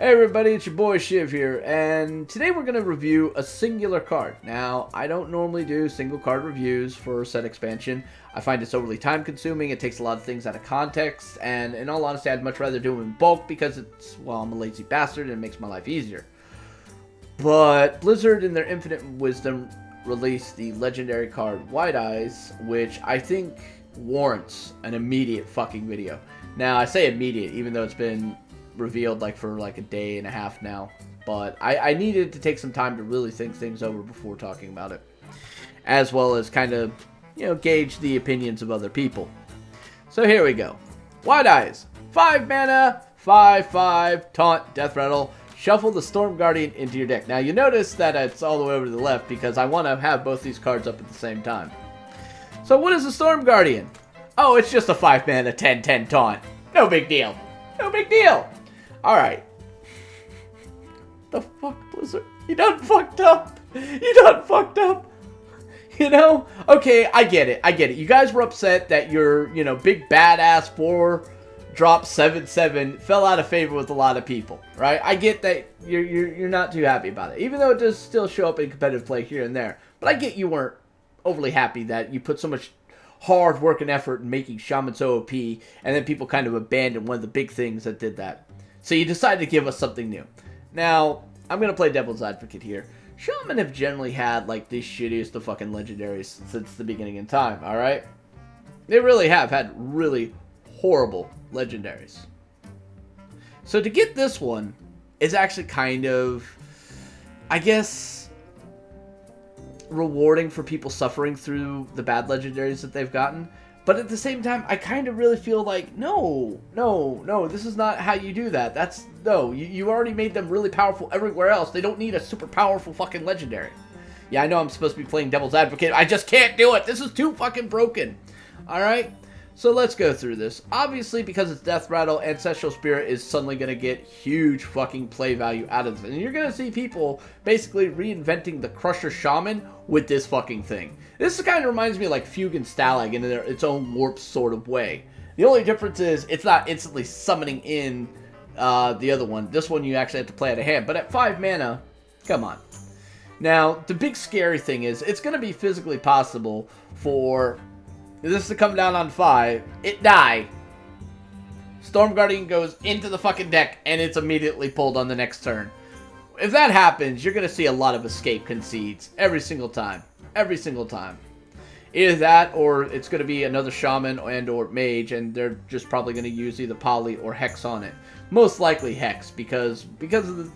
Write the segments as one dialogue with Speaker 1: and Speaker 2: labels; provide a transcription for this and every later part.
Speaker 1: Hey everybody, it's your boy Shiv here, and today we're going to review a singular card. Now, I don't normally do single card reviews for set expansion. I find it's overly time consuming, it takes a lot of things out of context, and in all honesty, I'd much rather do them in bulk because it's, well, I'm a lazy bastard and it makes my life easier. But Blizzard, in their infinite wisdom, released the legendary card Wide Eyes, which I think warrants an immediate fucking video. Now, I say immediate, even though it's been revealed for a day and a half now, but I needed to take some time to really think things over before talking about it, as well as kind of, gauge the opinions of other people. So here we go. Wide Eyes, 5 mana, 5/5, taunt, death rattle. Shuffle the Storm Guardian into your deck. Now you notice that it's all the way over to the left because I want to have both these cards up at the same time. So what is a Storm Guardian? Oh, it's just a 5 mana 10/10 taunt. No big deal. No big deal. Alright. The fuck, Blizzard? You done fucked up. You done fucked up. Okay, I get it. You guys were upset that your, big badass 4-drop 7/7 fell out of favor with a lot of people, right? I get that you're not too happy about it, even though it does still show up in competitive play here and there. But I get you weren't overly happy that you put so much hard work and effort in making Shaman so OP, and then people kind of abandoned one of the big things that did that. So you decided to give us something new. Now, I'm going to play devil's advocate here. Shaman have generally had, the shittiest of fucking legendaries since the beginning in time, alright? They really have had really horrible legendaries. So to get this one is actually kind of, I guess, rewarding for people suffering through the bad legendaries that they've gotten. But at the same time, I kind of really feel like, no, this is not how you do that. You already made them really powerful everywhere else. They don't need a super powerful fucking legendary. Yeah, I know I'm supposed to be playing devil's advocate. I just can't do it. This is too fucking broken. Alright? So let's go through this. Obviously, because it's Death Rattle, Ancestral Spirit is suddenly going to get huge fucking play value out of this. And you're going to see people basically reinventing the Crusher Shaman with this fucking thing. This kind of reminds me of Fugue and Stalag in its own warped sort of way. The only difference is it's not instantly summoning in the other one. This one you actually have to play out of hand. But at 5 mana, come on. Now, the big scary thing is it's going to be physically possible for this to come down on 5, it die. Storm Guardian goes into the fucking deck, and it's immediately pulled on the next turn. If that happens, you're going to see a lot of escape concedes every single time. Every single time. Either that, or it's going to be another Shaman and or Mage, and they're just probably going to use either Poly or Hex on it. Most likely Hex, because of the...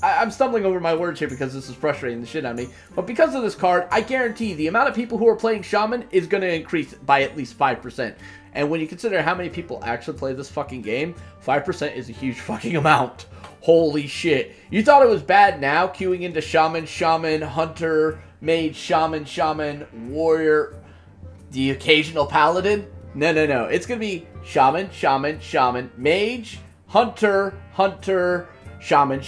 Speaker 1: I'm stumbling over my words here because this is frustrating the shit out of me. But because of this card, I guarantee the amount of people who are playing Shaman is going to increase by at least 5%. And when you consider how many people actually play this fucking game, 5% is a huge fucking amount. Holy shit. You thought it was bad now, queuing into Shaman, Hunter, Mage, Shaman, Warrior, the occasional Paladin? No. It's going to be Shaman, Mage, Hunter, Shaman,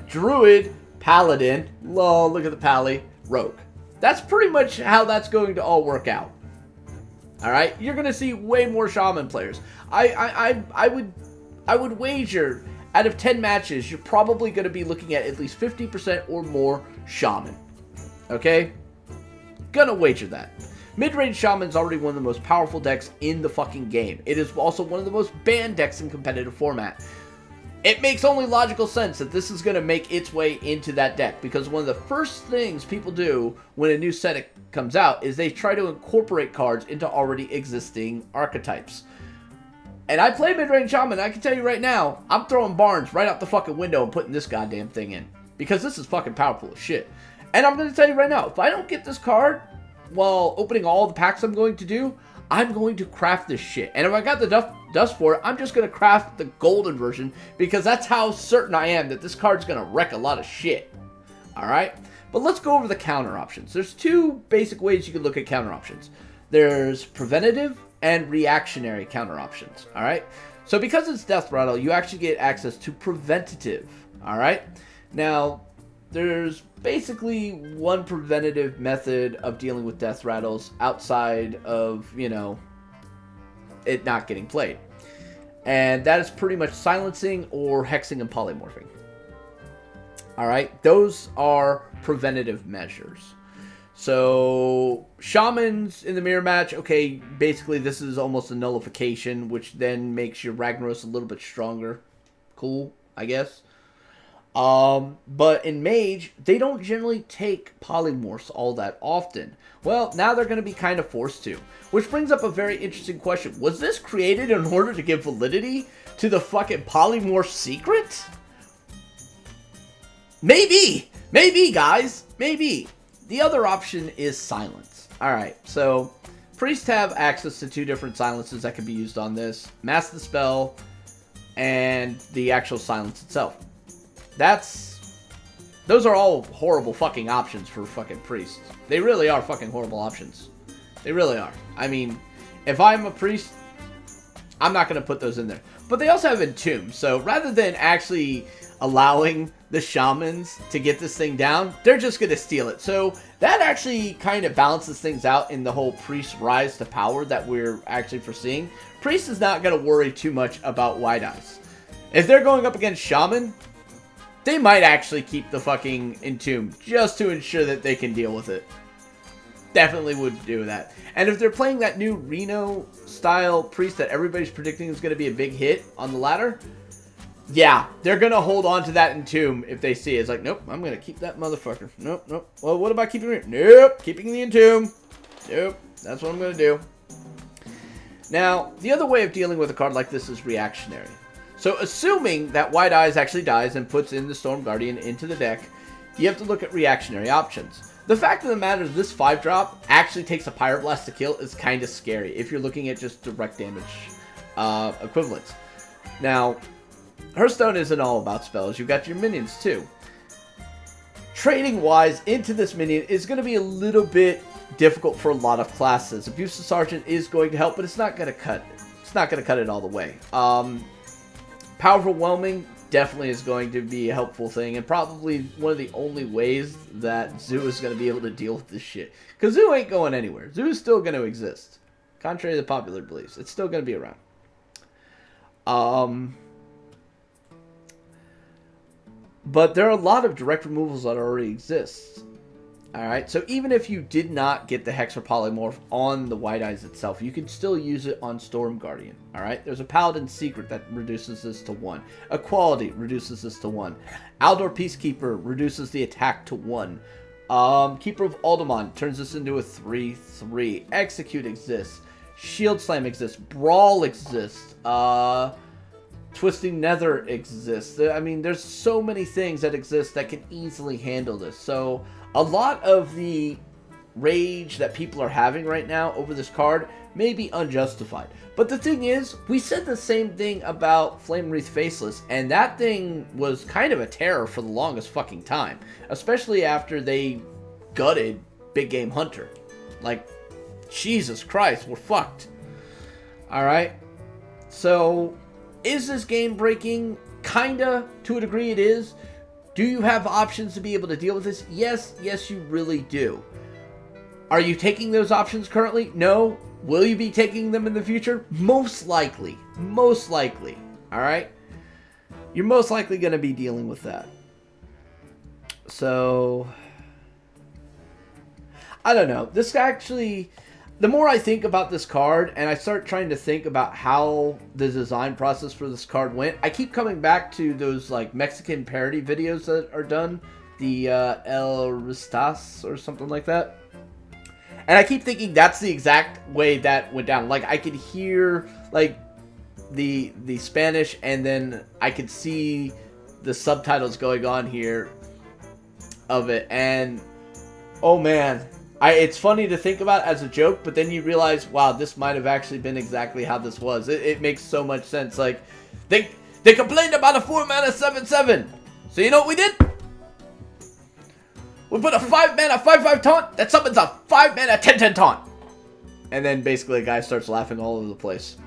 Speaker 1: Druid, Paladin, lol, look at the Pally, Rogue. That's pretty much how that's going to all work out. Alright, you're going to see way more Shaman players. I would wager, out of 10 matches, you're probably going to be looking at least 50% or more Shaman. Okay? Gonna wager that. Mid-range Shaman's already one of the most powerful decks in the fucking game. It is also one of the most banned decks in competitive format. It makes only logical sense that this is going to make its way into that deck, because one of the first things people do when a new set comes out is they try to incorporate cards into already existing archetypes. And I play mid-range Shaman, I can tell you right now, I'm throwing Barnes right out the fucking window and putting this goddamn thing in, because this is fucking powerful as shit. And I'm going to tell you right now, if I don't get this card while opening all the packs I'm going to do, I'm going to craft this shit. And if I got the dust for it, I'm just going to craft the golden version, because that's how certain I am that this card's going to wreck a lot of shit. Alright? But let's go over the counter options. There's two basic ways you can look at counter options. There's preventative and reactionary counter options. Alright? So because it's Death Rattle, you actually get access to preventative. Alright? Now, there's basically one preventative method of dealing with death rattles outside of, it not getting played. And that is pretty much silencing or hexing and polymorphing. Alright, those are preventative measures. So, Shamans in the mirror match, okay, basically this is almost a nullification, which then makes your Ragnaros a little bit stronger. Cool, I guess. But in Mage, they don't generally take polymorphs all that often. Well, now they're going to be kind of forced to. Which brings up a very interesting question. Was this created in order to give validity to the fucking polymorph secret? Maybe! Maybe, guys! Maybe! The other option is silence. Alright, so priests have access to 2 different silences that can be used on this. Mask the spell and the actual silence itself. Those are all horrible fucking options for fucking priests. They really are fucking horrible options. They really are. I mean, if I'm a priest, I'm not going to put those in there. But they also have Entomb, so rather than actually allowing the shamans to get this thing down, they're just going to steal it. So that actually kind of balances things out in the whole priest rise to power that we're actually foreseeing. Priest is not going to worry too much about White Eyes. If they're going up against Shaman, they might actually keep the fucking Entomb just to ensure that they can deal with it. Definitely would do that. And if they're playing that new Reno style priest that everybody's predicting is going to be a big hit on the ladder, yeah, they're going to hold on to that Entomb if they see it. It's like, nope, I'm going to keep that motherfucker. Nope, nope. Well, what about keeping it? Nope, keeping the Entomb. Nope, that's what I'm going to do. Now, the other way of dealing with a card like this is reactionary. So, assuming that White Eyes actually dies and puts in the Storm Guardian into the deck, you have to look at reactionary options. The fact of the matter is this 5-drop actually takes a Pyroblast to kill is kind of scary if you're looking at just direct damage equivalents. Now, Hearthstone isn't all about spells. You've got your minions too. Trading-wise into this minion is going to be a little bit difficult for a lot of classes. Abusive Sergeant is going to help, but it's not going to cut. It's not going to cut it all the way. Powerful Whelming definitely is going to be a helpful thing, and probably one of the only ways that Zoo is going to be able to deal with this shit. Because Zoo ain't going anywhere. Zoo is still going to exist. Contrary to the popular beliefs. It's still going to be around. But there are a lot of direct removals that already exist. Alright, so even if you did not get the Hex or Polymorph on the White Eyes itself, you can still use it on Storm Guardian. Alright, there's a Paladin Secret that reduces this to 1. Equality reduces this to 1. Aldor Peacekeeper reduces the attack to 1. Keeper of Alderman turns this into a 3/3. Execute exists. Shield Slam exists. Brawl exists. Twisting Nether exists. I mean, there's so many things that exist that can easily handle this. So, a lot of the rage that people are having right now over this card may be unjustified. But the thing is, we said the same thing about Flame Wreath Faceless, and that thing was kind of a terror for the longest fucking time. Especially after they gutted Big Game Hunter. Like, Jesus Christ, we're fucked. Alright? So, is this game breaking? Kinda, to a degree it is. Do you have options to be able to deal with this? Yes, yes you really do. Are you taking those options currently? No. Will you be taking them in the future? Most likely. Most likely. Alright? You're most likely going to be dealing with that. So, I don't know. This actually, the more I think about this card and I start trying to think about how the design process for this card went, I keep coming back to those like Mexican parody videos that are done. The El Ristas or something like that. And I keep thinking that's the exact way that went down. Like I could hear like the Spanish and then I could see the subtitles going on here of it. And oh man, it's funny to think about as a joke, but then you realize, wow, this might have actually been exactly how this was. It makes so much sense. Like, they complained about a 4-mana 7/7. So you know what we did? We put a 5-mana 5/5 taunt that summons a 5-mana 10/10 taunt. And then basically a guy starts laughing all over the place.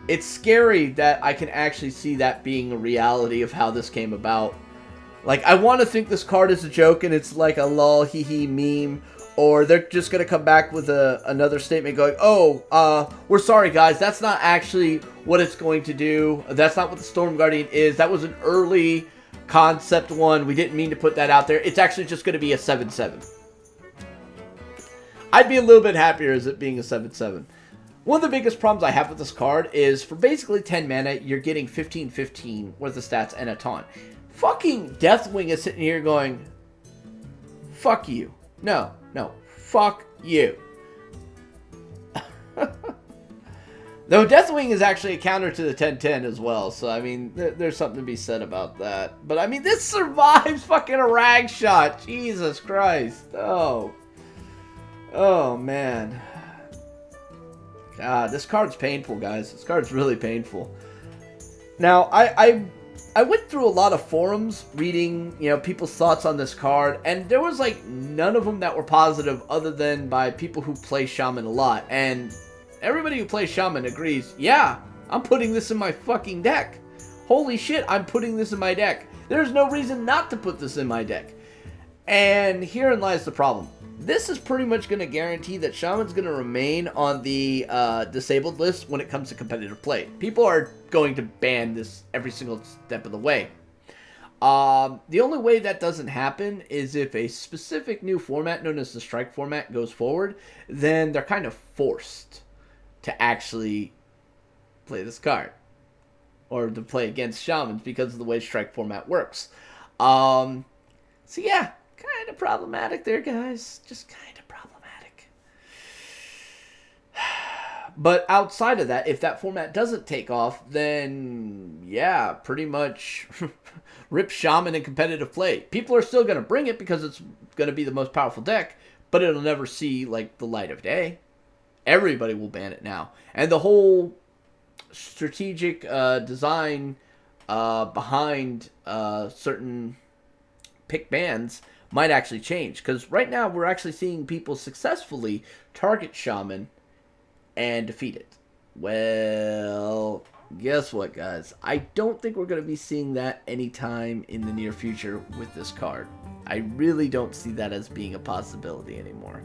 Speaker 1: It's scary that I can actually see that being a reality of how this came about. Like, I want to think this card is a joke and it's like a lol hee hee meme, Or they're just going to come back with another statement going, oh, we're sorry, guys. That's not actually what it's going to do. That's not what the Storm Guardian is. That was an early concept one. We didn't mean to put that out there. It's actually just going to be a 7/7. I'd be a little bit happier as it being a 7/7. One of the biggest problems I have with this card is for basically 10 mana, you're getting 15/15 worth of stats and a taunt. Fucking Deathwing is sitting here going, fuck you. No, fuck you. Though Deathwing is actually a counter to the 10/10 as well, so I mean, there's something to be said about that. But I mean, this survives fucking a rag shot. Jesus Christ. Oh man. God, this card's painful, guys. This card's really painful. Now, I went through a lot of forums reading, people's thoughts on this card, and there was like none of them that were positive other than by people who play Shaman a lot. And everybody who plays Shaman agrees, yeah, I'm putting this in my fucking deck. Holy shit, I'm putting this in my deck. There's no reason not to put this in my deck. And herein lies the problem. This is pretty much going to guarantee that Shaman's going to remain on the disabled list when it comes to competitive play. People are going to ban this every single step of the way. The only way that doesn't happen is if a specific new format known as the Strike format goes forward, then they're kind of forced to actually play this card. Or to play against Shamans because of the way Strike format works. So yeah. Kind of problematic there, guys. Just kind of problematic. But outside of that, if that format doesn't take off, then yeah, pretty much rip Shaman in competitive play. People are still going to bring it because it's going to be the most powerful deck, but it'll never see like the light of day. Everybody will ban it now. And the whole strategic design behind certain pick bans might actually change, because right now we're actually seeing people successfully target Shaman and defeat it. Well, guess what, guys? I don't think we're going to be seeing that anytime in the near future with this card. I really don't see that as being a possibility anymore.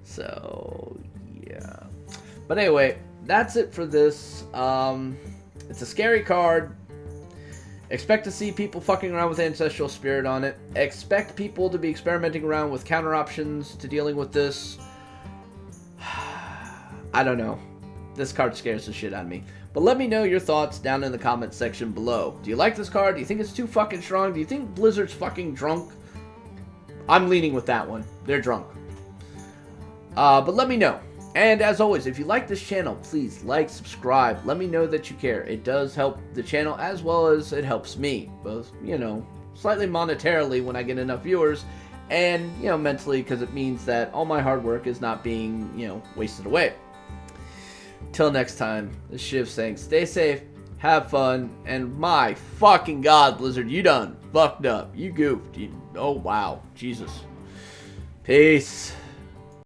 Speaker 1: So, yeah. But anyway, that's it for this. It's a scary card. Expect to see people fucking around with Ancestral Spirit on it. Expect people to be experimenting around with counter options to dealing with this. I don't know. This card scares the shit out of me. But let me know your thoughts down in the comments section below. Do you like this card? Do you think it's too fucking strong? Do you think Blizzard's fucking drunk? I'm leaning with that one. They're drunk. But let me know. And as always, if you like this channel, please like, subscribe. Let me know that you care. It does help the channel as well as it helps me. Both, slightly monetarily when I get enough viewers. And, mentally, because it means that all my hard work is not being, wasted away. Till next time, this is Shiv saying stay safe, have fun, and my fucking god, Blizzard, you done fucked up. You goofed. Oh, wow. Jesus. Peace.